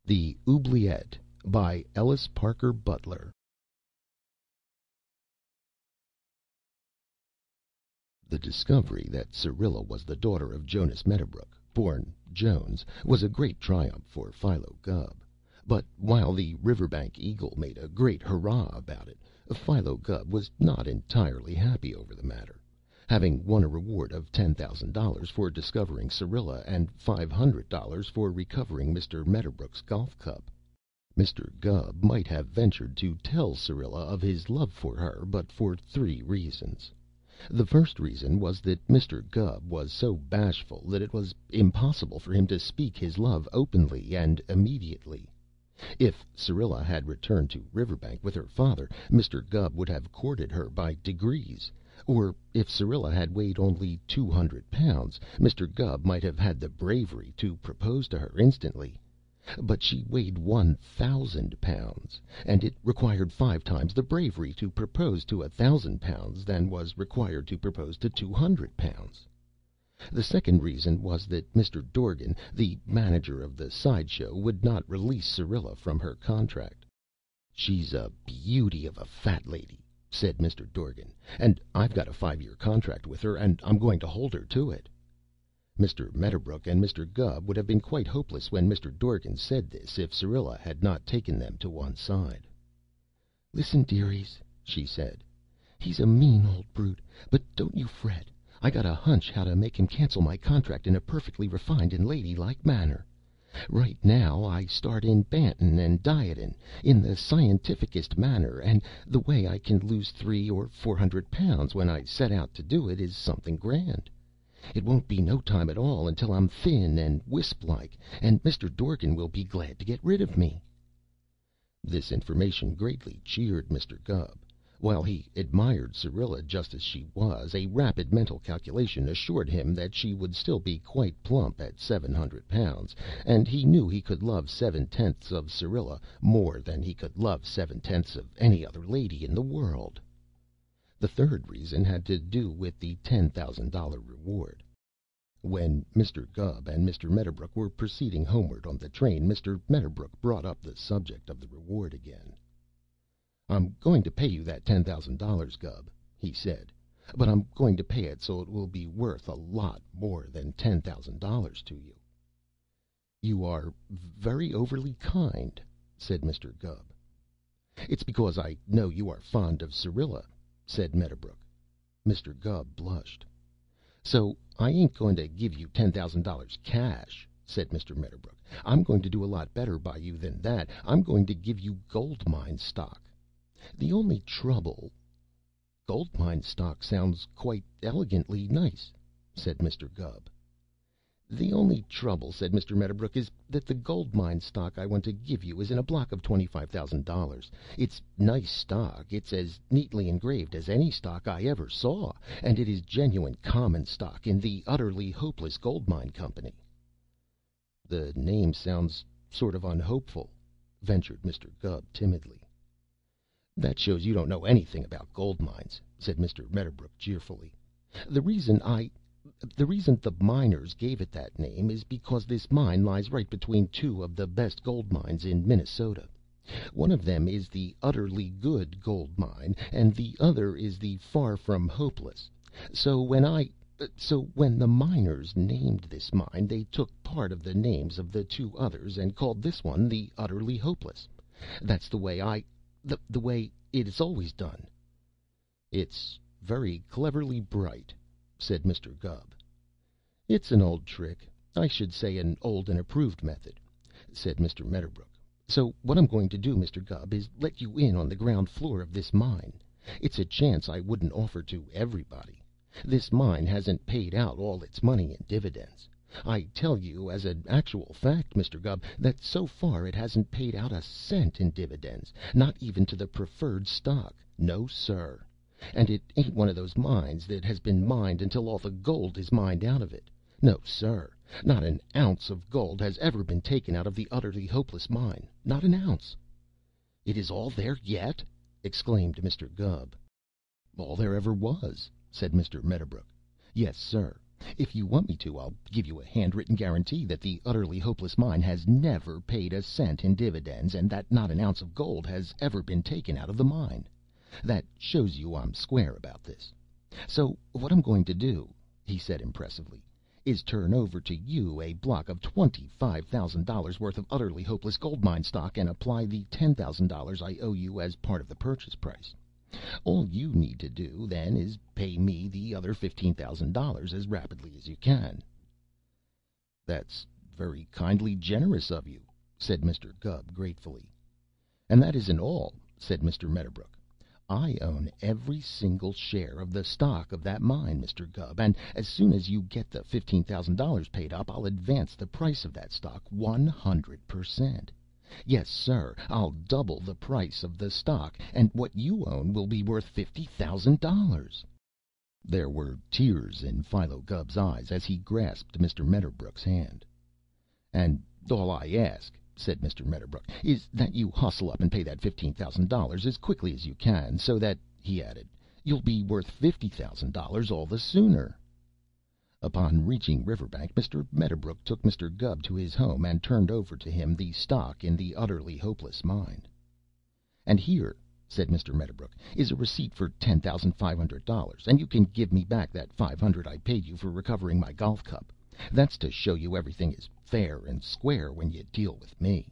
The Oubliette by Ellis Parker Butler. The discovery that Syrilla was the daughter of Jonas Medderbrook, born Jones, was a great triumph for Philo Gubb. But while the Riverbank Eagle made a great hurrah about it, Philo Gubb was not entirely happy over the matter. Having won a reward of $10,000 for discovering Syrilla and $500 for recovering Mr. Medderbrook's golf cup, Mr. Gubb might have ventured to tell Syrilla of his love for her but for three reasons. The first reason was that Mr. Gubb was so bashful that it was impossible for him to speak his love openly and immediately. If Syrilla had returned to Riverbank with her father, Mr. Gubb would have courted her by degrees. Or if Syrilla had weighed only 200 pounds, Mr. Gubb might have had the bravery to propose to her instantly. But she weighed 1,000 pounds, and it required 5 times the bravery to propose to 1,000 pounds than was required to propose to 200 pounds. The second reason was that Mr. Dorgan, the manager of the side show, would not release Syrilla from her contract. "She's a beauty of a fat lady," said Mr. Dorgan, "and I've got a 5-year contract with her, and I'm going to hold her to it." Mr. Medderbrook and Mr. Gubb would have been quite hopeless when Mr. Dorgan said this if Syrilla had not taken them to one side. "Listen, dearies," she said. "He's a mean old brute, but don't you fret. I got a hunch how to make him cancel my contract in a perfectly refined and ladylike manner. Right now I start in bantin' and dietin' in the scientificest manner, and the way I can lose 300 or 400 pounds when I set out to do it is something grand. It won't be no time at all until I'm thin and wisp-like, and Mr. Dorgan will be glad to get rid of me." This information greatly cheered Mr. Gubb. While he admired Syrilla just as she was, a rapid mental calculation assured him that she would still be quite plump at 700 pounds, and he knew he could love 7/10 of Syrilla more than he could love 7/10 of any other lady in the world. The third reason had to do with the $10,000 reward. When Mr. Gubb and Mr. Medderbrook were proceeding homeward on the train, Mr. Medderbrook brought up the subject of the reward again. "I'm going to pay you that $10,000, Gubb," he said, "but I'm going to pay it so it will be worth a lot more than $10,000 to you." "You are very overly kind," said Mr. Gubb. "It's because I know you are fond of Syrilla," said Medderbrook. Mr. Gubb blushed. "So I ain't going to give you $10,000 cash," said Mr. Medderbrook. "I'm going to do a lot better by you than that. I'm going to give you gold mine stock. The only trouble—" "Gold mine stock sounds quite elegantly nice," said Mr. Gubb. "The only trouble," said Mr. Medderbrook, "is that the gold mine stock I want to give you is in a block of $25,000. It's nice stock. It's as neatly engraved as any stock I ever saw, and it is genuine common stock in the Utterly Hopeless Gold Mine Company." "The name sounds sort of unhopeful," ventured Mr. Gubb timidly. "That shows you don't know anything about gold mines," said Mr. Medderbrook cheerfully. The reason the miners gave it that name is because this mine lies right between 2 of the best gold mines in Minnesota. One of them is the Utterly Good Gold Mine, and the other is the Far From Hopeless. So when the miners named this mine, they took part of the names of the 2 others and called this one the Utterly Hopeless. That's the way the way it is always done." "It's very cleverly bright," said Mr. Gubb. "It's an old trick. I should say an old and approved method," said Mr. Medderbrook. "So what I'm going to do, Mr. Gubb, is let you in on the ground floor of this mine. It's a chance I wouldn't offer to everybody. This mine hasn't paid out all its money in dividends. I tell you as an actual fact, Mr. Gubb, that so far it hasn't paid out a cent in dividends, not even to the preferred stock. No, sir. And it ain't one of those mines that has been mined until all the gold is mined out of it. No, sir. Not an ounce of gold has ever been taken out of the Utterly Hopeless mine. Not an ounce." "It is all there yet?" exclaimed Mr. Gubb. "All there ever was," said Mr. Medderbrook. "Yes, sir. If you want me to, I'll give you a handwritten guarantee that the Utterly Hopeless Mine has never paid a cent in dividends, and that not an ounce of gold has ever been taken out of the mine. That shows you I'm square about this. So what I'm going to do," he said impressively, "is turn over to you a block of $25,000 worth of Utterly Hopeless Gold Mine stock and apply the $10,000 I owe you as part of the purchase price. All you need to do then is pay me the other $15,000 as rapidly as you can." "That's very kindly generous of you," said Mr. Gubb gratefully. "And that isn't all," said Mr. Medderbrook. "I own every single share of the stock of that mine, Mr. Gubb, and as soon as you get the $15,000 paid up, I'll advance the price of that stock 100%. Yes, sir, I'll double the price of the stock, and what you own will be worth $50,000. There were tears in Philo Gubb's eyes as he grasped Mr. Medderbrook's hand. "And all I ask," said Mr. Medderbrook, "is that you hustle up and pay that $15,000 as quickly as you can, so that," he added, "you'll be worth $50,000 all the sooner." Upon reaching Riverbank, Mr. Medderbrook took Mr. Gubb to his home and turned over to him the stock in the Utterly Hopeless Mine. "And here," said Mr. Medderbrook, "is a receipt for $10,500, and you can give me back that $500 I paid you for recovering my golf cup. That's to show you everything is fair and square when you deal with me.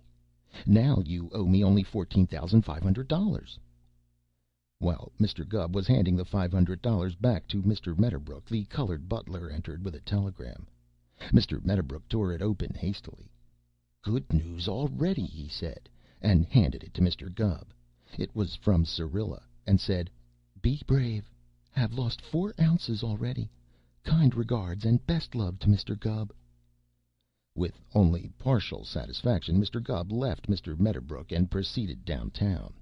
Now you owe me only $14,500. While Mr. Gubb was handing the $500 back to Mr. Medderbrook, the colored butler entered with a telegram. Mr. Medderbrook tore it open hastily. "Good news already," he said, and handed it to Mr. Gubb. It was from Syrilla, and said, "Be brave. Have lost 4 ounces already. Kind regards and best love to Mr. Gubb." With only partial satisfaction, Mr. Gubb left Mr. Medderbrook and proceeded downtown.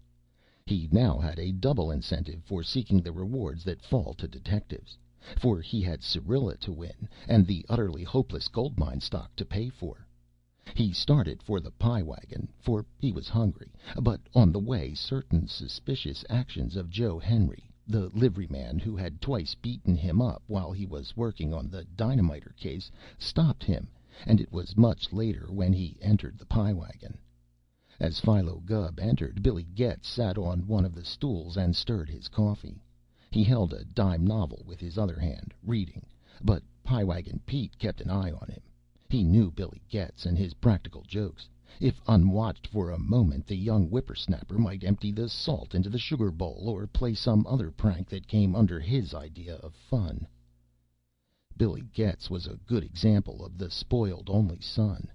He now had a double incentive for seeking the rewards that fall to detectives, for he had Syrilla to win and the Utterly Hopeless Gold Mine stock to pay for. He started for the Pie Wagon, for he was hungry, but on the way certain suspicious actions of Joe Henry, the liveryman who had twice beaten him up while he was working on the dynamiter case, stopped him, and it was much later when he entered the Pie Wagon. As Philo Gubb entered, Billy Getz sat on one of the stools and stirred his coffee. He held a dime novel with his other hand, reading, but Pie Wagon Pete kept an eye on him. He knew Billy Getz and his practical jokes. If unwatched for a moment, the young whippersnapper might empty the salt into the sugar bowl or play some other prank that came under his idea of fun. Billy Getz was a good example of the spoiled only son.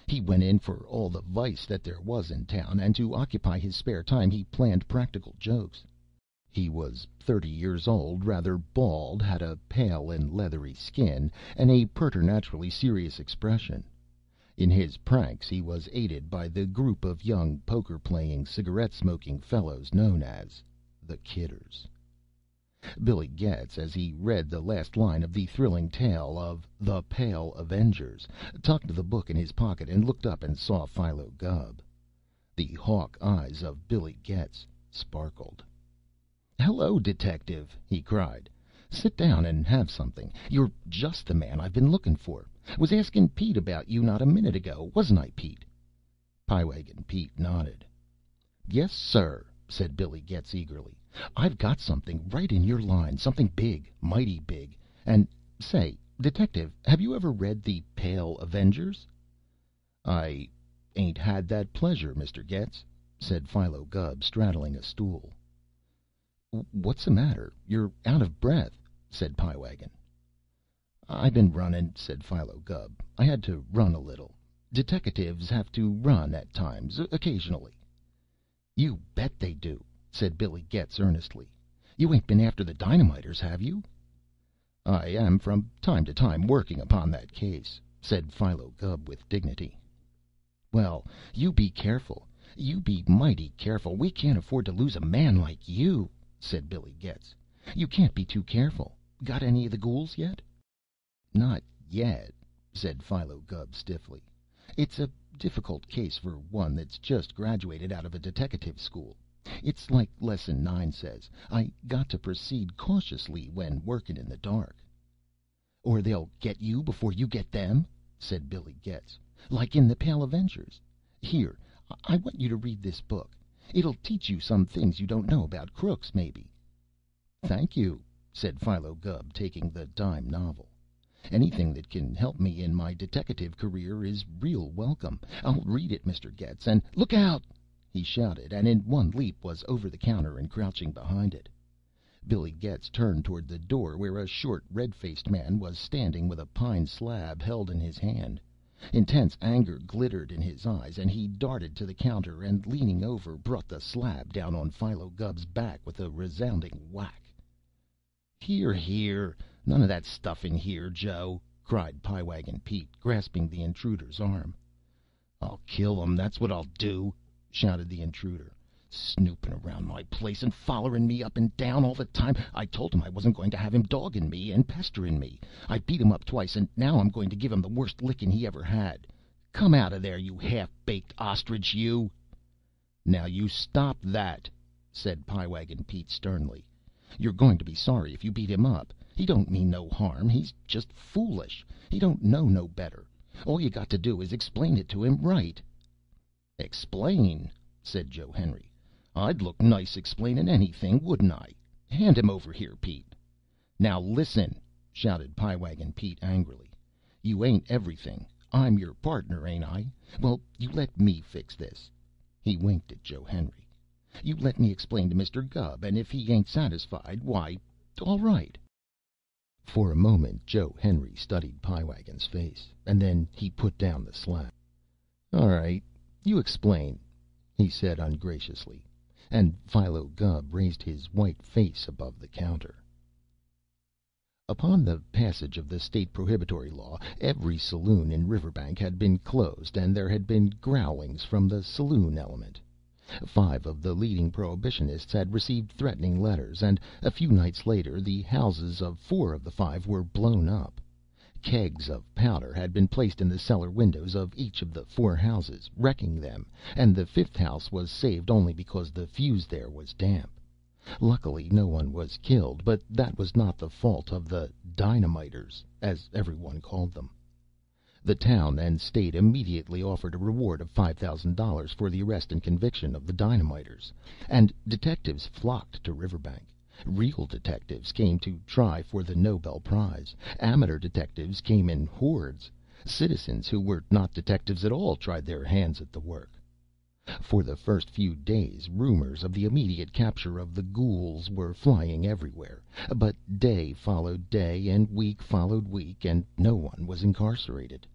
He went in for all the vice that there was in town, and to occupy his spare time he planned practical jokes. He was 30 years old, rather bald, had a pale and leathery skin, and a preternaturally serious expression. In his pranks he was aided by the group of young poker-playing, cigarette-smoking fellows known as the Kidders. Billy Getz, as he read the last line of the thrilling tale of The Pale Avengers, tucked the book in his pocket and looked up and saw Philo Gubb. The hawk eyes of Billy Getz sparkled. "Hello, detective!" he cried. "Sit down and have something. You're just the man I've been looking for. Was asking Pete about you not a minute ago, wasn't I, Pete?" Pie Wagon Pete nodded. "Yes, sir," said Billy Getz eagerly. "I've got something right in your line, something big, mighty big. And say, detective, have you ever read The Pale Avengers?" "I ain't had that pleasure, Mr. Getz," said Philo Gubb, straddling a stool. "What's the matter? You're out of breath," said Pie Wagon. "I been running," said Philo Gubb. "I had to run a little. Detectives have to run at times, occasionally." "You bet they do," said Billy Getz earnestly. "You ain't been after the dynamiters, have you?" "I am from time to time working upon that case," said Philo Gubb with dignity. "Well, you be careful. You be mighty careful. We can't afford to lose a man like you," said Billy Getz. "You can't be too careful. Got any of the ghouls yet?" "Not yet," said Philo Gubb stiffly. "It's a difficult case for one that's just graduated out of a deteckative school. It's like Lesson 9 says, I got to proceed cautiously when working in the dark." "Or they'll get you before you get them," said Billy Getz. "Like in the Pale Avengers. Here, I want you to read this book. It'll teach you some things you don't know about crooks, maybe." "Thank you," said Philo Gubb, taking the dime novel. "Anything that can help me in my deteckative career is real welcome. I'll read it, Mr. Getz, and look out!" he shouted, and in one leap was over the counter and crouching behind it. Billy Getz turned toward the door, where a short, red-faced man was standing with a pine slab held in his hand. Intense anger glittered in his eyes, and he darted to the counter and, leaning over, brought the slab down on Philo Gubb's back with a resounding whack. "Here, here! None of that stuff in here, Joe!" cried Pie Wagon Pete, grasping the intruder's arm. "I'll kill him, that's what I'll do!" shouted the intruder. "Snooping around my place and follerin' me up and down all the time. I told him I wasn't going to have him dogging me and pesterin' me. I beat him up twice, and now I'm going to give him the worst licking he ever had. Come out of there, you half-baked ostrich, you!" "Now you stop that!" said Pie Wagon Pete sternly. "You're going to be sorry if you beat him up. He don't mean no harm. He's just foolish. He don't know no better. All you got to do is explain it to him right." "Explain?" said Joe Henry. "I'd look nice explainin' anything, wouldn't I? Hand him over here, Pete." "Now listen!" shouted Pie Wagon Pete angrily. "You ain't everything. I'm your partner, ain't I? Well, you let me fix this." He winked at Joe Henry. "You let me explain to Mr. Gubb, and if he ain't satisfied, why, all right." For a moment Joe Henry studied Pie Wagon's face, and then he put down the slab. "All right, you explain," he said ungraciously, and Philo Gubb raised his white face above the counter. Upon the passage of the state prohibitory law, every saloon in Riverbank had been closed, and there had been growlings from the saloon element. 5 of the leading prohibitionists had received threatening letters, and a few nights later the houses of 4 of the 5 were blown up. Kegs of powder had been placed in the cellar windows of each of the 4 houses, wrecking them, and the 5th house was saved only because the fuse there was damp. Luckily no one was killed, but that was not the fault of the dynamiters, as everyone called them. The town and state immediately offered a reward of $5,000 for the arrest and conviction of the dynamiters, and detectives flocked to Riverbank. Real detectives came to try for the Nobel Prize. Amateur detectives came in hordes. Citizens who were not detectives at all tried their hands at the work. For the first few days rumors of the immediate capture of the ghouls were flying everywhere, but day followed day and week followed week, and no one was incarcerated.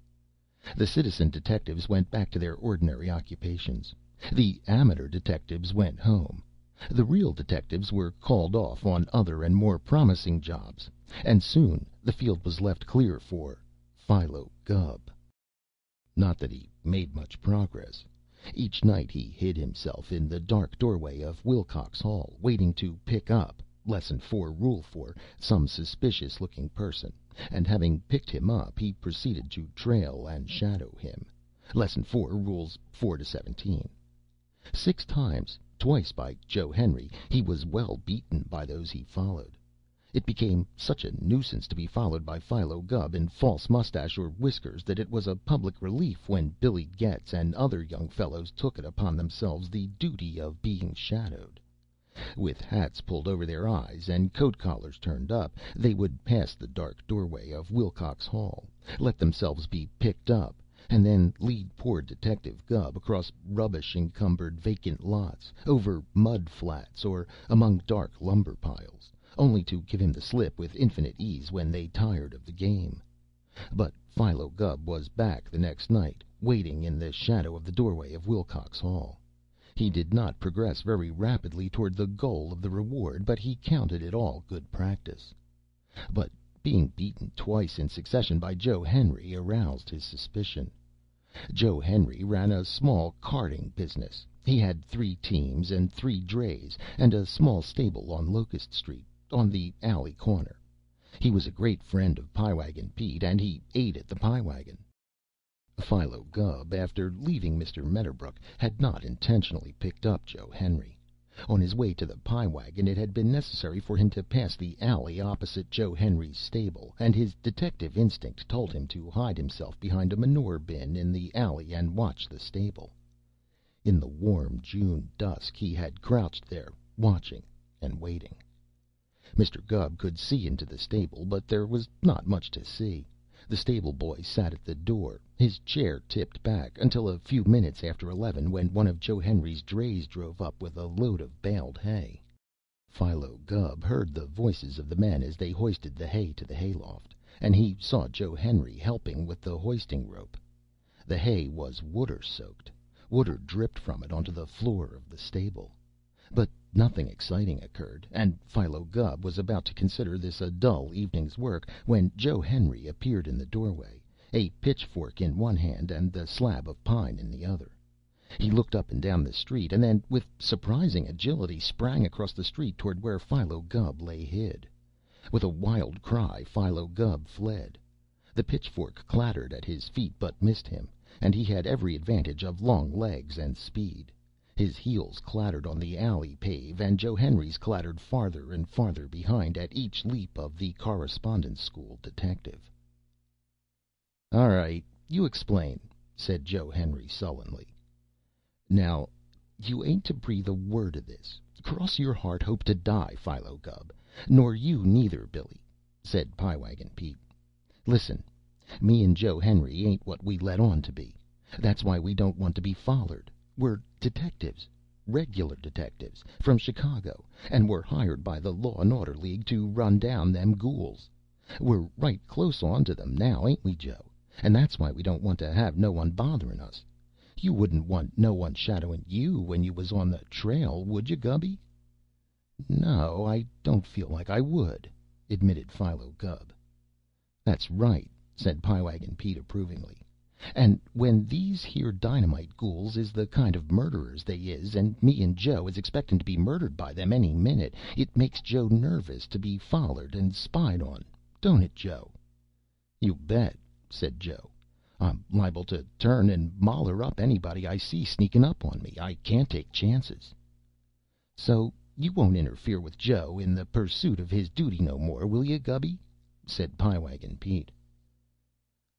The citizen detectives went back to their ordinary occupations. The amateur detectives went home. The real detectives were called off on other and more promising jobs, and soon the field was left clear for Philo Gubb. Not that he made much progress. Each night he hid himself in the dark doorway of Wilcox Hall, waiting to pick up Lesson 4, Rule 4, some suspicious-looking person, and having picked him up, he proceeded to trail and shadow him. Lesson 4, Rules 4 to 17. 6 times, twice by Joe Henry, he was well beaten by those he followed. It became such a nuisance to be followed by Philo Gubb in false mustache or whiskers that it was a public relief when Billy Getz and other young fellows took it upon themselves the duty of being shadowed. With hats pulled over their eyes and coat collars turned up, they would pass the dark doorway of Wilcox Hall, let themselves be picked up, and then lead poor Detective Gubb across rubbish-encumbered vacant lots, over mud flats, or among dark lumber piles, only to give him the slip with infinite ease when they tired of the game. But Philo Gubb was back the next night, waiting in the shadow of the doorway of Wilcox Hall. He did not progress very rapidly toward the goal of the reward, but he counted it all good practice. But being beaten twice in succession by Joe Henry aroused his suspicion. Joe Henry ran a small carting business. He had 3 teams and 3 drays, and a small stable on Locust Street, on the alley corner. He was a great friend of Pie Wagon Pete, and he ate at the Pie Wagon. Philo Gubb, after leaving Mr. Medderbrook, had not intentionally picked up Joe Henry. On his way to the Pie Wagon it had been necessary for him to pass the alley opposite Joe Henry's stable, and his detective instinct told him to hide himself behind a manure bin in the alley and watch the stable. In the warm June dusk he had crouched there, watching and waiting. Mr. Gubb could see into the stable, but there was not much to see. The stable boy sat at the door, his chair tipped back, until a few minutes after 11, when one of Joe Henry's drays drove up with a load of baled hay. Philo Gubb heard the voices of the men as they hoisted the hay to the hayloft, and he saw Joe Henry helping with the hoisting rope. The hay was water soaked. Water dripped from it onto the floor of the stable. But nothing exciting occurred, and Philo Gubb was about to consider this a dull evening's work when Joe Henry appeared in the doorway, a pitchfork in one hand and the slab of pine in the other. He looked up and down the street, and then, with surprising agility, sprang across the street toward where Philo Gubb lay hid. With a wild cry, Philo Gubb fled. The pitchfork clattered at his feet but missed him, and he had every advantage of long legs and speed. His heels clattered on the alley pave, and Joe Henry's clattered farther and farther behind at each leap of the correspondence school detective. "All right, you explain," said Joe Henry sullenly. "Now, you ain't to breathe a word of this. Cross your heart hope to die, Philo Gubb. Nor you neither, Billy," said Pie Wagon Pete. "Listen, me and Joe Henry ain't what we let on to be. That's why we don't want to be follered. We're detectives, regular detectives, from Chicago, and we're hired by the Law and Order League to run down them ghouls. We're right close on to them now, ain't we, Joe? And that's why we don't want to have no one bothering us. You wouldn't want no one shadowing you when you was on the trail, would you, Gubby?" "No, I don't feel like I would," admitted Philo Gubb. "That's right," said Pie Wagon Pete approvingly. "And when these here dynamite ghouls is the kind of murderers they is, and me and Joe is expecting to be murdered by them any minute, it makes Joe nervous to be follered and spied on. Don't it, Joe?" "You bet," said Joe. "I'm liable to turn and moller up anybody I see sneaking up on me. I can't take chances." "So you won't interfere with Joe in the pursuit of his duty no more, will you, Gubby?" said Pie Wagon Pete.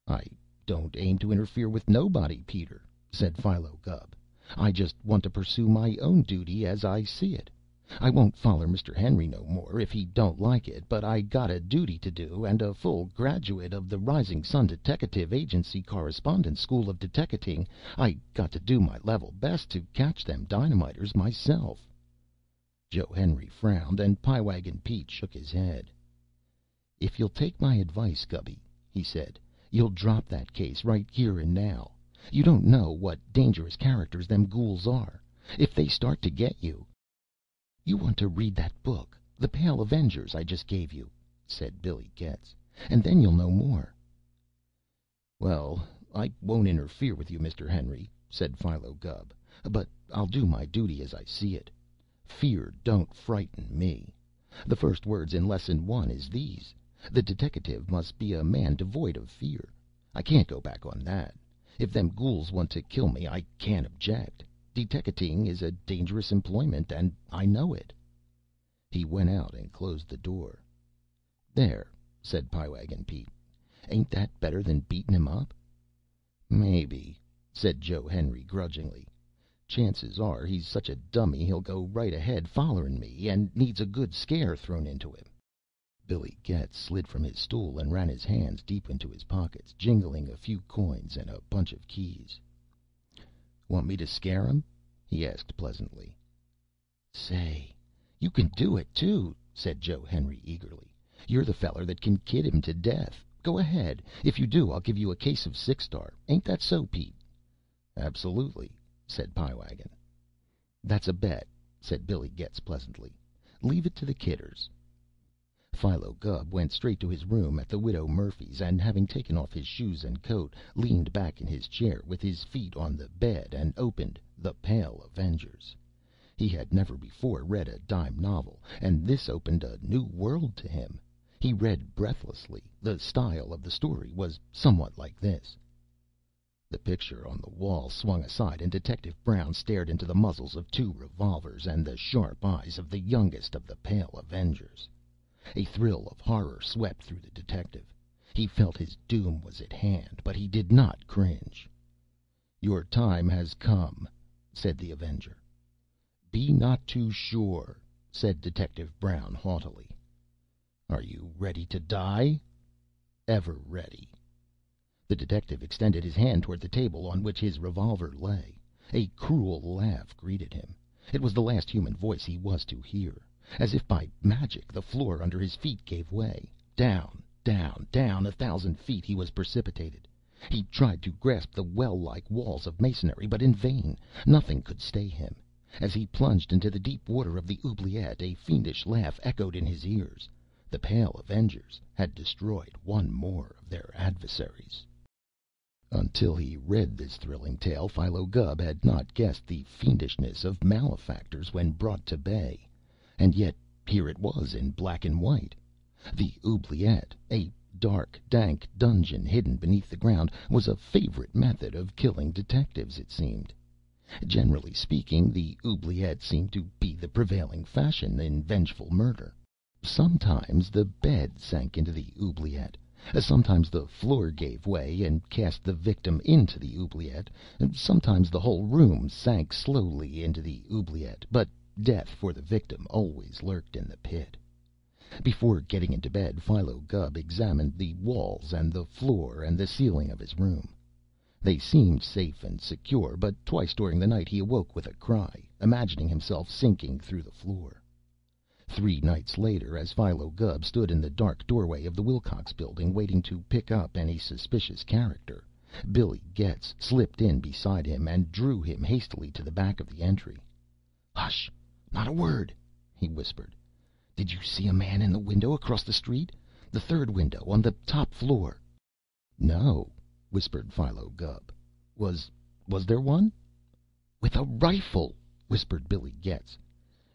"I don't aim to interfere with nobody, Peter," said Philo Gubb. "I just want to pursue my own duty as I see it. I won't foller Mr. Henry no more if he don't like it, but I got a duty to do, and a full graduate of the Rising Sun Deteckative Agency Correspondence School of Deteckating, I got to do my level best to catch them dynamiters myself." Joe Henry frowned, and Pie Wagon Pete shook his head. "If you'll take my advice, Gubby," he said, "you'll drop that case right here and now. You don't know what dangerous characters them ghouls are. If they start to get you—" "You want to read that book, The Pale Avengers, I just gave you," said Billy Getz, "and then you'll know more." "Well, I won't interfere with you, Mr. Henry," said Philo Gubb, "but I'll do my duty as I see it. Fear don't frighten me. The first words in Lesson 1 is these: the deteckative must be a man devoid of fear. I can't go back on that. If them ghouls want to kill me, I can't object. Deteckating is a dangerous employment, and I know it." He went out and closed the door. "There," said Pie Wagon Pete. "Ain't that better than beating him up?" "Maybe," said Joe Henry grudgingly. "Chances are he's such a dummy he'll go right ahead follerin' me, and needs a good scare thrown into him." Billy Getz slid from his stool and ran his hands deep into his pockets, jingling a few coins and a bunch of keys. "Want me to scare him?" he asked pleasantly. "Say, you can do it, too," said Joe Henry eagerly. "You're the feller that can kid him to death. Go ahead. If you do, I'll give you a case of Six Star. Ain't that so, Pete?" "Absolutely," said Pie Wagon. "That's a bet," said Billy Getz pleasantly. "Leave it to the kidders." Philo Gubb went straight to his room at the Widow Murphy's, and having taken off his shoes and coat, leaned back in his chair with his feet on the bed and opened The Pale Avengers. He had never before read a dime novel, and this opened a new world to him. He read breathlessly. The style of the story was somewhat like this: The picture on the wall swung aside, and Detective Brown stared into the muzzles of two revolvers and the sharp eyes of the youngest of the Pale Avengers. A thrill of horror swept through the detective. He felt his doom was at hand, but he did not cringe. "Your time has come," said the Avenger. "Be not too sure," said Detective Brown haughtily. "Are you ready to die?" "Ever ready." The detective extended his hand toward the table on which his revolver lay. A cruel laugh greeted him. It was the last human voice he was to hear. As if by magic, the floor under his feet gave way. Down, down, down 1,000 feet he was precipitated. He tried to grasp the well-like walls of masonry, but in vain. Nothing could stay him. As he plunged into the deep water of the Oubliette, a fiendish laugh echoed in his ears. The Pale Avengers had destroyed one more of their adversaries. Until he read this thrilling tale, Philo Gubb had not guessed the fiendishness of malefactors when brought to bay. And yet here it was in black and white. The Oubliette, a dark, dank dungeon hidden beneath the ground, was a favorite method of killing detectives, it seemed. Generally speaking, the Oubliette seemed to be the prevailing fashion in vengeful murder. Sometimes the bed sank into the Oubliette. Sometimes the floor gave way and cast the victim into the Oubliette. Sometimes the whole room sank slowly into the Oubliette, but death for the victim always lurked in the pit. Before getting into bed, Philo Gubb examined the walls and the floor and the ceiling of his room. They seemed safe and secure, but twice during the night he awoke with a cry, imagining himself sinking through the floor. 3 nights later, as Philo Gubb stood in the dark doorway of the Wilcox Building waiting to pick up any suspicious character, Billy Getz slipped in beside him and drew him hastily to the back of the entry. "Hush! Not a word!" he whispered. "Did you see a man in the window across the street? The 3rd window on the top floor?" "No," whispered Philo Gubb. Was there one?" "With a rifle," whispered Billy Getz.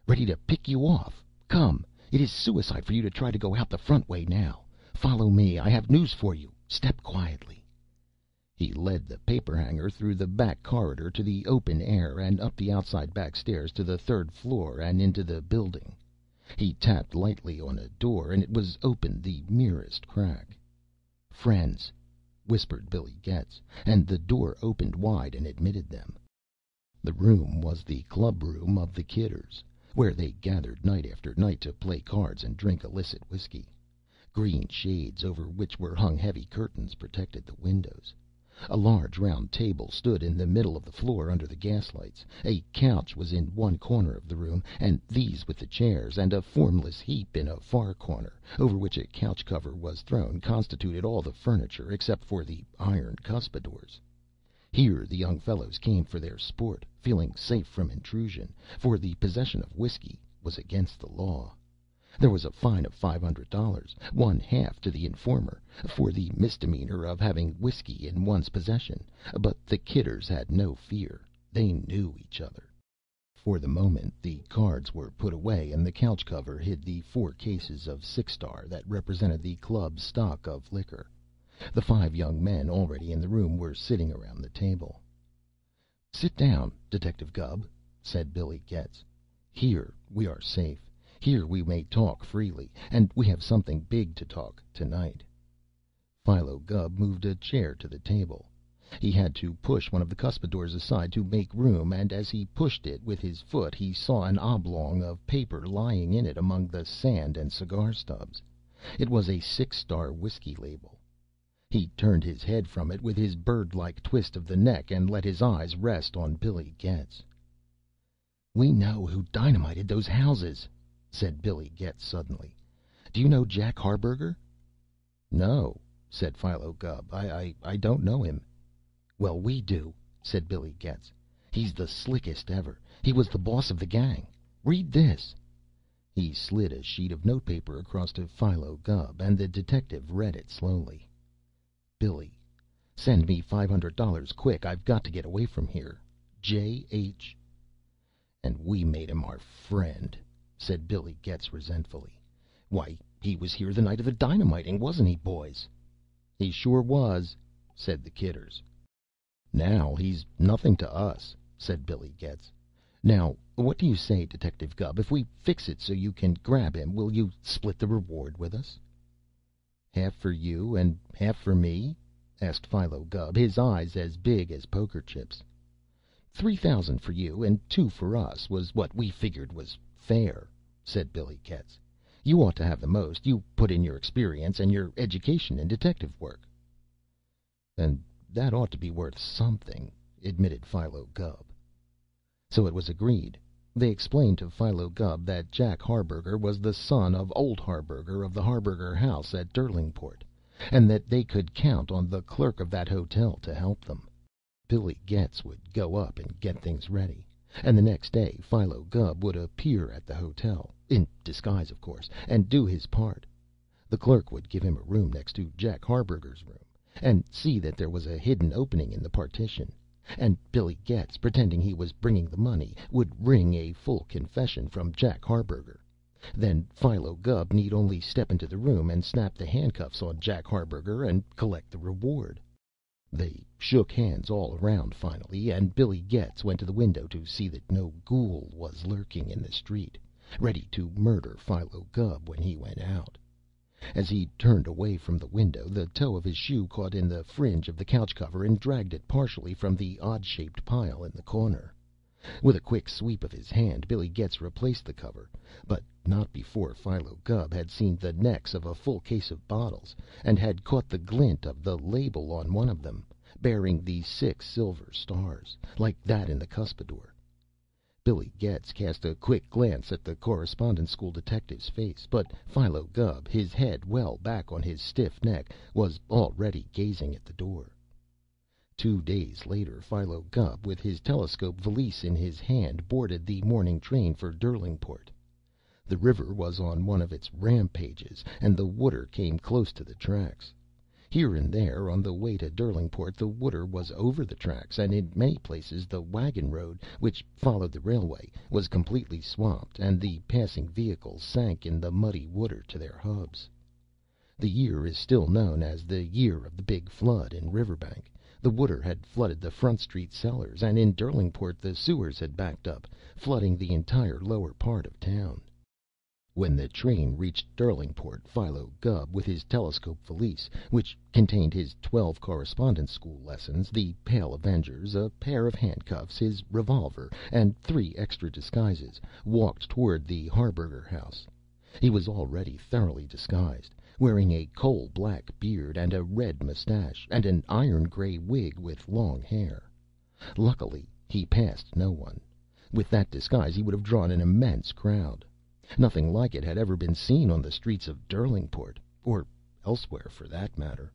"Ready to pick you off. Come, it is suicide for you to try to go out the front way now. Follow me. I have news for you. Step quietly." He led the paperhanger through the back corridor to the open air and up the outside back stairs to the 3rd floor and into the building. He tapped lightly on a door, and it was opened the merest crack. "Friends," whispered Billy Getz, and the door opened wide and admitted them. The room was the club room of the Kidders, where they gathered night after night to play cards and drink illicit whiskey. Green shades over which were hung heavy curtains protected the windows. A large round table stood in the middle of the floor under the gaslights. A couch was in one corner of the room, and these with the chairs, and a formless heap in a far corner, over which a couch cover was thrown, constituted all the furniture except for the iron cuspidors. Here the young fellows came for their sport, feeling safe from intrusion, for the possession of whiskey was against the law. There was a fine of $500, 1/2 to the informer, for the misdemeanor of having whiskey in one's possession, but the Kidders had no fear. They knew each other. For the moment the cards were put away, and the couch cover hid the 4 cases of Six Star that represented the club's stock of liquor. The 5 young men already in the room were sitting around the table. "Sit down, Detective Gubb," said Billy Getz. "Here we are safe. Here we may talk freely, and we have something big to talk tonight." Philo Gubb moved a chair to the table. He had to push one of the cuspidors aside to make room, and as he pushed it with his foot he saw an oblong of paper lying in it among the sand and cigar stubs. It was a Six Star whiskey label. He turned his head from it with his bird-like twist of the neck and let his eyes rest on Billy Getz. "We know who dynamited those houses," said Billy Getz suddenly. "Do you know Jack Harburger?" "No," said Philo Gubb. I don't know him." "Well, we do," said Billy Getz. "He's the slickest ever. He was the boss of the gang. Read this." He slid a sheet of notepaper across to Philo Gubb, and the detective read it slowly. "Billy, send me $500 quick. I've got to get away from here. J.H." "And we made him our friend," said Billy Getz resentfully. "Why, he was here the night of the dynamiting, wasn't he, boys?" "He sure was," said the Kidders. "Now he's nothing to us," said Billy Getz. "Now, what do you say, Detective Gubb? If we fix it so you can grab him, will you split the reward with us?" "Half for you and half for me?" asked Philo Gubb, his eyes as big as poker chips. 3,000 for you and 2 for us was what we figured was fair," said Billy Getz. "You ought to have the most. You put in your experience and your education in detective work." "And that ought to be worth something," admitted Philo Gubb. So it was agreed. They explained to Philo Gubb that Jack Harburger was the son of old Harburger of the Harburger House at Derlingport, and that they could count on the clerk of that hotel to help them. Billy Getz would go up and get things ready, and the next day Philo Gubb would appear at the hotel, in disguise of course, and do his part. The clerk would give him a room next to Jack Harburger's room, and see that there was a hidden opening in the partition, and Billy Getz, pretending he was bringing the money, would wring a full confession from Jack Harburger. Then Philo Gubb need only step into the room and snap the handcuffs on Jack Harburger and collect the reward. They shook hands all around finally, and Billy Getz went to the window to see that no ghoul was lurking in the street, ready to murder Philo Gubb when he went out. As he turned away from the window, the toe of his shoe caught in the fringe of the couch cover and dragged it partially from the odd-shaped pile in the corner. With a quick sweep of his hand, Billy Getz replaced the cover, but not before Philo Gubb had seen the necks of a full case of bottles, and had caught the glint of the label on one of them, bearing the 6 silver stars, like that in the cuspidor. Billy Getz cast a quick glance at the correspondence school detective's face, but Philo Gubb, his head well back on his stiff neck, was already gazing at the door. 2 days later, Philo Gubb, with his telescope valise in his hand, boarded the morning train for Derlingport. The river was on one of its rampages, and the water came close to the tracks. Here and there on the way to Derlingport the water was over the tracks, and in many places the wagon road, which followed the railway, was completely swamped, and the passing vehicles sank in the muddy water to their hubs. The year is still known as the Year of the Big Flood in Riverbank. The water had flooded the Front Street cellars, and in Derlingport the sewers had backed up, flooding the entire lower part of town. When the train reached Derlingport, Philo Gubb, with his telescope valise, which contained his 12 correspondence school lessons, the Pale Avengers, a pair of handcuffs, his revolver, and 3 extra disguises, walked toward the Harburger House. He was already thoroughly disguised, wearing a coal-black beard and a red mustache, and an iron-gray wig with long hair. Luckily, he passed no one. With that disguise he would have drawn an immense crowd. Nothing like it had ever been seen on the streets of Derlingport, or elsewhere for that matter.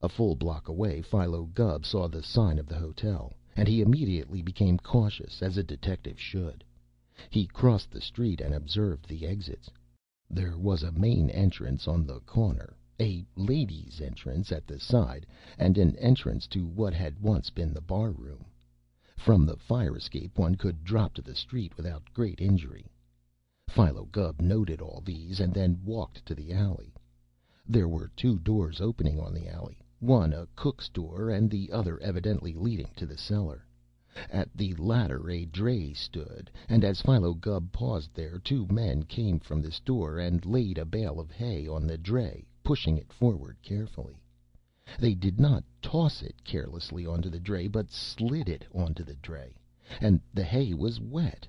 A full block away, Philo Gubb saw the sign of the hotel, and he immediately became cautious, as a detective should. He crossed the street and observed the exits. There was a main entrance on the corner, a ladies' entrance at the side, and an entrance to what had once been the bar room. From the fire escape one could drop to the street without great injury. Philo Gubb noted all these, and then walked to the alley. There were 2 doors opening on the alley, one a cook's door, and the other evidently leading to the cellar. At the latter a dray stood, and as Philo Gubb paused there, 2 men came from this door and laid a bale of hay on the dray, pushing it forward carefully. They did not toss it carelessly onto the dray, but slid it onto the dray, and the hay was wet.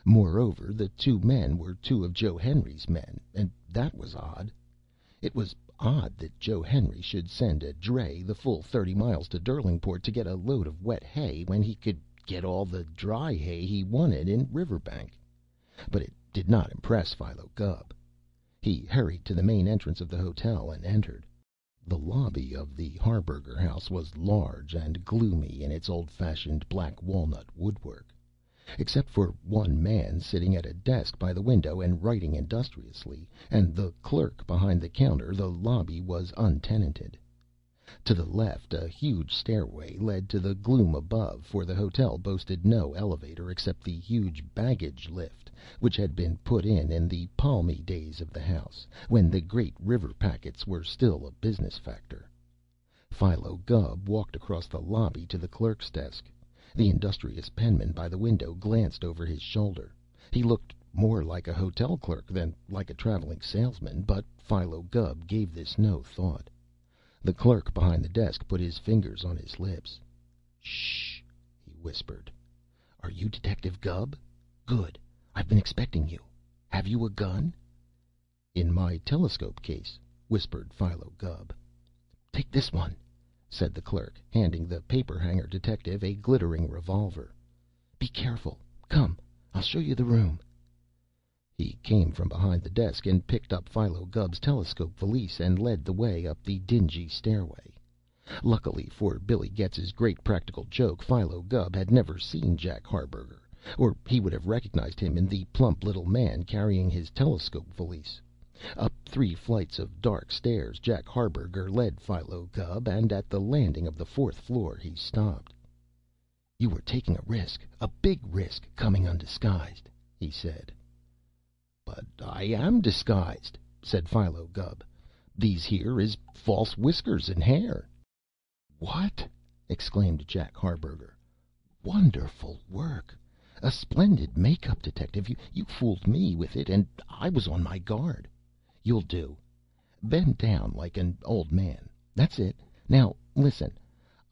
Moreover, the 2 men were 2 of Joe Henry's men, and that was odd. It was odd that Joe Henry should send a dray the full 30 miles to Derlingport to get a load of wet hay when he could get all the dry hay he wanted in Riverbank. But it did not impress Philo Gubb. He hurried to the main entrance of the hotel and entered. The lobby of the Harburger House was large and gloomy in its old-fashioned black walnut woodwork. Except for 1 man sitting at a desk by the window and writing industriously, and the clerk behind the counter, the lobby was untenanted. To the left a huge stairway led to the gloom above, for the hotel boasted no elevator except the huge baggage lift, which had been put in the palmy days of the house, when the great river packets were still a business factor. Philo Gubb walked across the lobby to the clerk's desk. The industrious penman by the window glanced over his shoulder. He looked more like a hotel clerk than like a traveling salesman, but Philo Gubb gave this no thought. The clerk behind the desk put his fingers on his lips. "Shh!" he whispered. "Are you Detective Gubb? Good. I've been expecting you. Have you a gun?" "In my telescope case," whispered Philo Gubb. "Take this one," said the clerk, handing the paper-hanger detective a glittering revolver. "Be careful. Come, I'll show you the room." He came from behind the desk and picked up Philo Gubb's telescope valise and led the way up the dingy stairway. Luckily for Billy Getz's great practical joke, Philo Gubb had never seen Jack Harburger, or he would have recognized him in the plump little man carrying his telescope valise. Up 3 flights of dark stairs Jack Harburger led Philo Gubb, and at the landing of the 4th floor he stopped. "You were taking a risk, a big risk, coming undisguised," he said. "But I am disguised," said Philo Gubb. "These here is false whiskers and hair." "What?" exclaimed Jack Harburger. "Wonderful work! A splendid make-up, detective. You fooled me with it, and I was on my guard. You'll do. Bend down like an old man. That's it. Now, listen.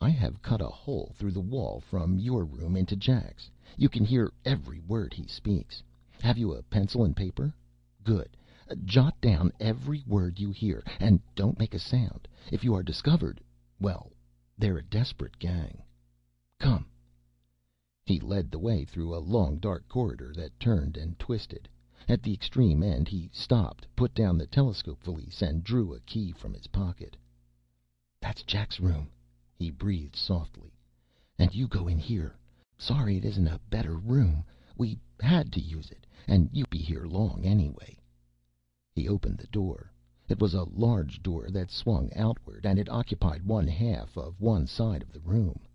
I have cut a hole through the wall from your room into Jack's. You can hear every word he speaks. Have you a pencil and paper? Good. Jot down every word you hear, and don't make a sound. If you are discovered, well, they're a desperate gang. Come." He led the way through a long, dark corridor that turned and twisted. At the extreme end he stopped, put down the telescope valise, and drew a key from his pocket. "That's Jack's room," he breathed softly. "And you go in here. Sorry it isn't a better room. We had to use it, and you'd be here long anyway." He opened the door. It was a large door that swung outward, and it occupied 1/2 of one side of the room.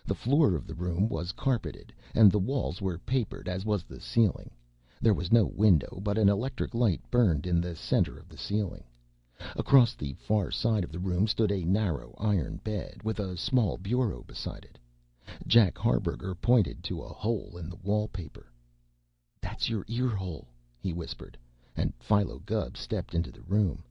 The floor of the room was carpeted, and the walls were papered, as was the ceiling. There was no window, but an electric light burned in the center of the ceiling. Across the far side of the room stood a narrow iron bed, with a small bureau beside it. Jack Harburger pointed to a hole in the wallpaper. "That's your ear hole," he whispered, and Philo Gubb stepped into the room.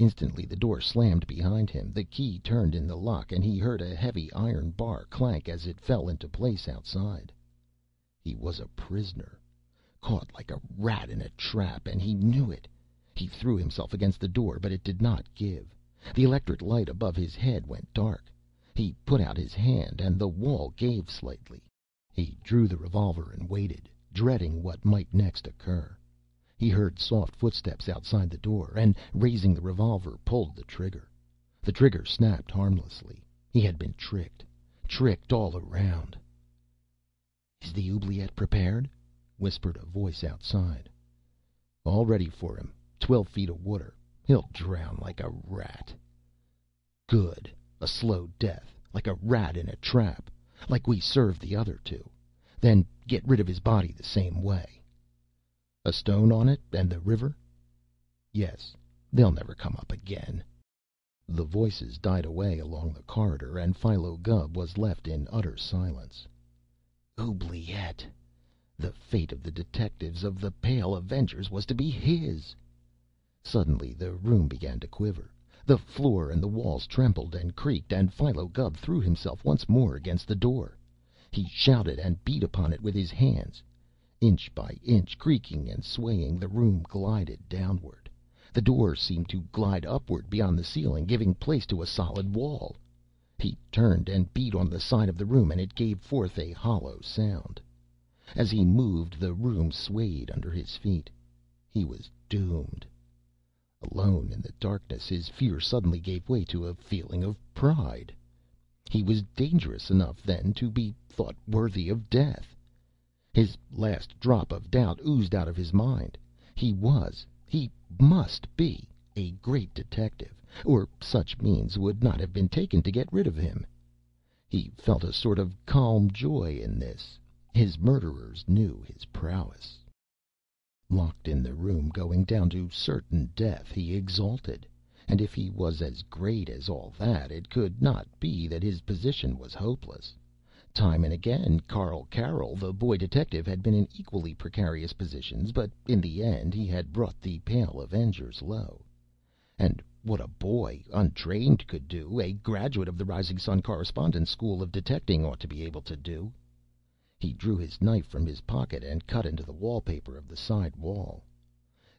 Instantly the door slammed behind him, the key turned in the lock, and he heard a heavy iron bar clank as it fell into place outside. He was a prisoner, caught like a rat in a trap, and he knew it. He threw himself against the door, but it did not give. The electric light above his head went dark. He put out his hand, and the wall gave slightly. He drew the revolver and waited, dreading what might next occur. He heard soft footsteps outside the door, and, raising the revolver, pulled the trigger. The trigger snapped harmlessly. He had been tricked. Tricked all around. "Is the oubliette prepared?" whispered a voice outside. "All ready for him. 12 feet of water. He'll drown like a rat." "Good. A slow death, like a rat in a trap, like we served the other two. Then get rid of his body the same way." "A stone on it, and the river?" "Yes. They'll never come up again." The voices died away along the corridor, and Philo Gubb was left in utter silence. Oubliette! The fate of the detectives of the Pale Avengers was to be his! Suddenly the room began to quiver. The floor and the walls trembled and creaked, and Philo Gubb threw himself once more against the door. He shouted and beat upon it with his hands. Inch by inch, creaking and swaying, the room glided downward. The door seemed to glide upward beyond the ceiling, giving place to a solid wall. He turned and beat on the side of the room, and it gave forth a hollow sound. As he moved, the room swayed under his feet. He was doomed. Alone in the darkness, his fear suddenly gave way to a feeling of pride. He was dangerous enough, then, to be thought worthy of death. His last drop of doubt oozed out of his mind. He must be, a great detective, or such means would not have been taken to get rid of him. He felt a sort of calm joy in this. His murderers knew his prowess. Locked in the room, going down to certain death, he exulted. And if he was as great as all that, it could not be that his position was hopeless. Time and again, Carl Carroll, the boy detective, had been in equally precarious positions, but in the end he had brought the pail avengers low. And what a boy, untrained, could do, a graduate of the Rising Sun Correspondence School of Detecting ought to be able to do. He drew his knife from his pocket and cut into the wallpaper of the side wall.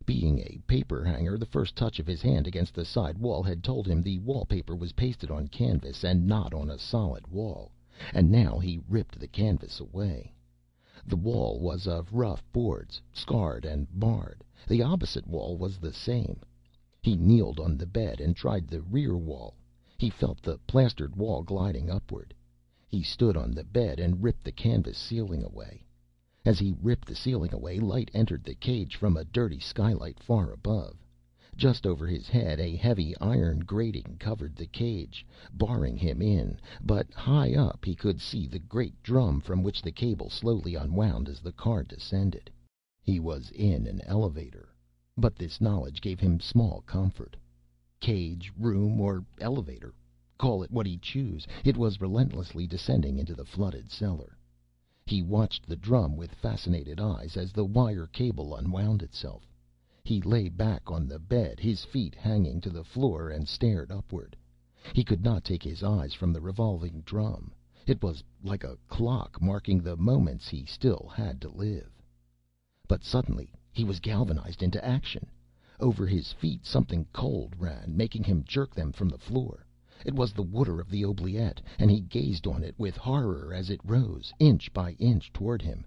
Being a paper hanger, the first touch of his hand against the side wall had told him the wallpaper was pasted on canvas and not on a solid wall, and now he ripped the canvas away. The wall was of rough boards, scarred and marred. The opposite wall was the same. He kneeled on the bed and tried the rear wall. He felt the plastered wall gliding upward. He stood on the bed and ripped the canvas ceiling away. As he ripped the ceiling away, light entered the cage from a dirty skylight far above. Just over his head a heavy iron grating covered the cage, barring him in, but high up he could see the great drum from which the cable slowly unwound as the car descended. He was in an elevator, but this knowledge gave him small comfort. Cage, room, or elevator, call it what he chose, it was relentlessly descending into the flooded cellar. He watched the drum with fascinated eyes as the wire cable unwound itself. He lay back on the bed, his feet hanging to the floor, and stared upward. He could not take his eyes from the revolving drum. It was like a clock marking the moments he still had to live. But suddenly he was galvanized into action. Over his feet something cold ran, making him jerk them from the floor. It was the water of the Oubliette, and he gazed on it with horror as it rose, inch by inch, toward him.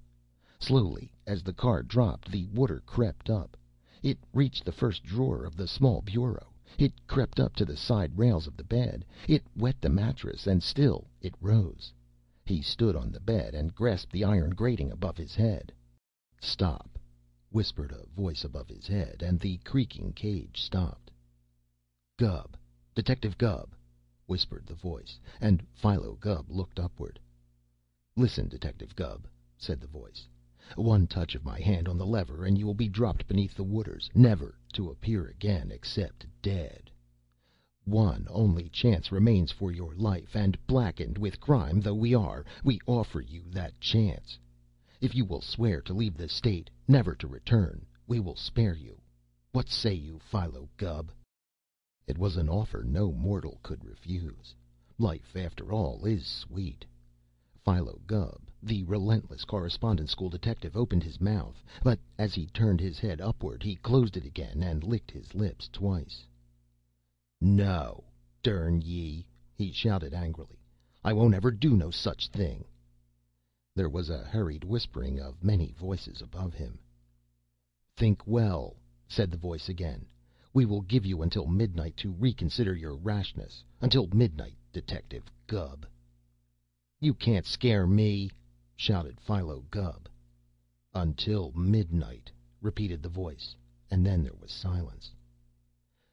Slowly, as the car dropped, the water crept up. It reached the first drawer of the small bureau. It crept up to the side rails of the bed. It wet the mattress, and still it rose. He stood on the bed and grasped the iron grating above his head. "Stop," whispered a voice above his head, and the creaking cage stopped. "Gubb, Detective Gubb," whispered the voice, and Philo Gubb looked upward. "Listen, Detective Gubb," said the voice. "One touch of my hand on the lever, and you will be dropped beneath the waters, never to appear again except dead. One only chance remains for your life, and blackened with crime though we are, we offer you that chance. If you will swear to leave the state, never to return, we will spare you. What say you, Philo Gubb?" It was an offer no mortal could refuse. Life, after all, is sweet. Philo Gubb, the relentless Correspondence School detective, opened his mouth, but as he turned his head upward he closed it again and licked his lips twice. "No, dern ye!" he shouted angrily. "I won't ever do no such thing." There was a hurried whispering of many voices above him. "Think well," said the voice again. "We will give you until midnight to reconsider your rashness. Until midnight, Detective Gubb." "You can't scare me!" shouted Philo Gubb. "Until midnight," repeated the voice, and then there was silence.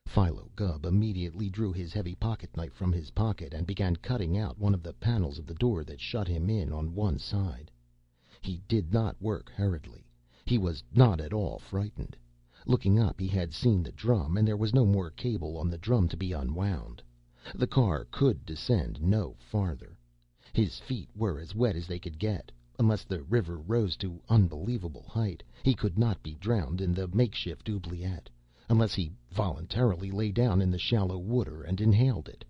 Philo Gubb immediately drew his heavy pocket knife from his pocket and began cutting out one of the panels of the door that shut him in on one side. He did not work hurriedly. He was not at all frightened. Looking up, he had seen the drum, and there was no more cable on the drum to be unwound. The car could descend no farther. His feet were as wet as they could get. Unless the river rose to unbelievable height, he could not be drowned in the makeshift Oubliette, unless he voluntarily lay down in the shallow water and inhaled it.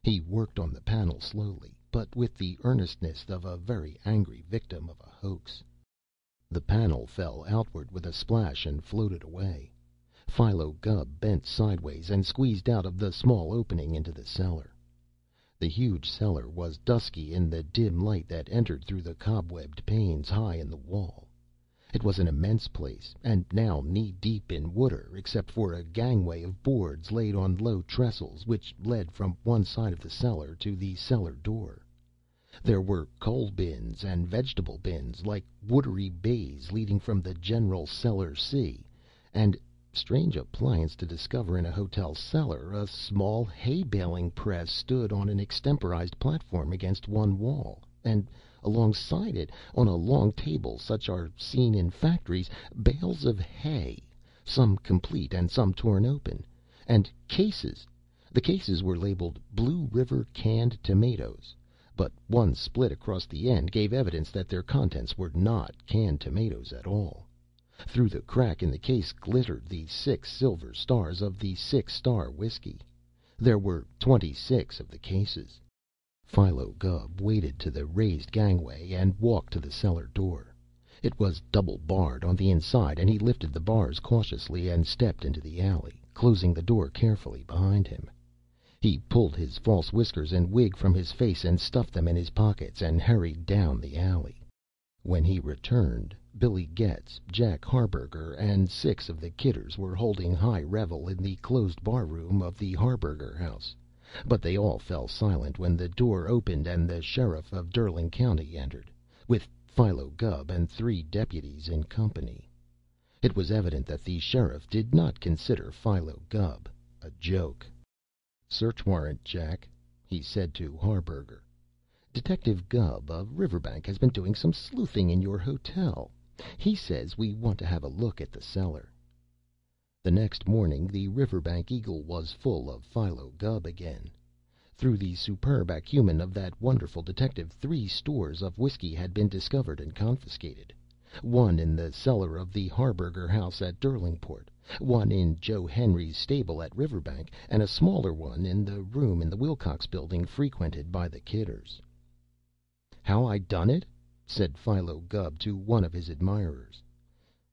He worked on the panel slowly, but with the earnestness of a very angry victim of a hoax. The panel fell outward with a splash and floated away. Philo Gubb bent sideways and squeezed out of the small opening into the cellar. The huge cellar was dusky in the dim light that entered through the cobwebbed panes high in the wall. It was an immense place, and now knee-deep in water, except for a gangway of boards laid on low trestles, which led from one side of the cellar to the cellar door. There were coal bins and vegetable bins, like watery bays leading from the general cellar sea, and, strange appliance to discover in a hotel cellar, a small hay-baling press stood on an extemporized platform against one wall, and alongside it, on a long table such are seen in factories, bales of hay, some complete and some torn open, And cases. The cases were labeled Blue River Canned Tomatoes, but one split across the end gave evidence that their contents were not canned tomatoes at all. Through the crack in the case glittered the 6 silver stars of the 6-star whiskey. There were 26 of the cases. Philo Gubb waded to the raised gangway and walked to the cellar door. It was double barred on the inside, and he lifted the bars cautiously and stepped into the alley, closing the door carefully behind him. He pulled his false whiskers and wig from his face and stuffed them in his pockets and hurried down the alley. When he returned, Billy Getz, Jack Harburger, and 6 of the Kidders were holding high revel in the closed barroom of the Harburger house, but they all fell silent when the door opened and the sheriff of Derling County entered, with Philo Gubb and 3 deputies in company. It was evident that the sheriff did not consider Philo Gubb a joke. "Search warrant, Jack," he said to Harburger. "Detective Gubb of Riverbank has been doing some sleuthing in your hotel. He says we want to have a look at the cellar." The next morning the Riverbank Eagle was full of Philo Gubb again. Through the superb acumen of that wonderful detective, 3 stores of whiskey had been discovered and confiscated. One in the cellar of the Harburger house at Derlingport, one in Joe Henry's stable at Riverbank, and a smaller one in the room in the Wilcox Building frequented by the Kidders. "How I done it?" said Philo Gubb to one of his admirers.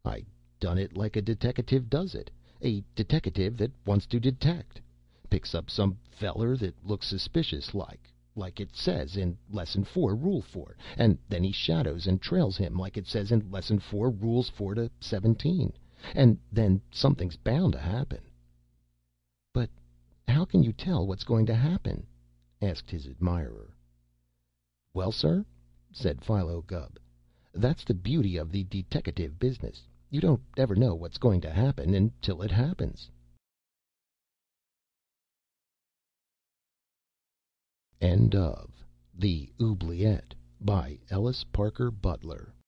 "I done it like a deteckative does it. A deteckative that wants to detect. Picks up some feller that looks suspicious like it says in Lesson 4, Rule 4, and then he shadows and trails him like it says in Lesson 4, Rules 4 to 17, and then something's bound to happen." "But how can you tell what's going to happen?" asked his admirer. "Well, sir," said Philo Gubb, "that's the beauty of the deteckative business. You don't ever know what's going to happen until it happens." End of The Oubliette by Ellis Parker Butler.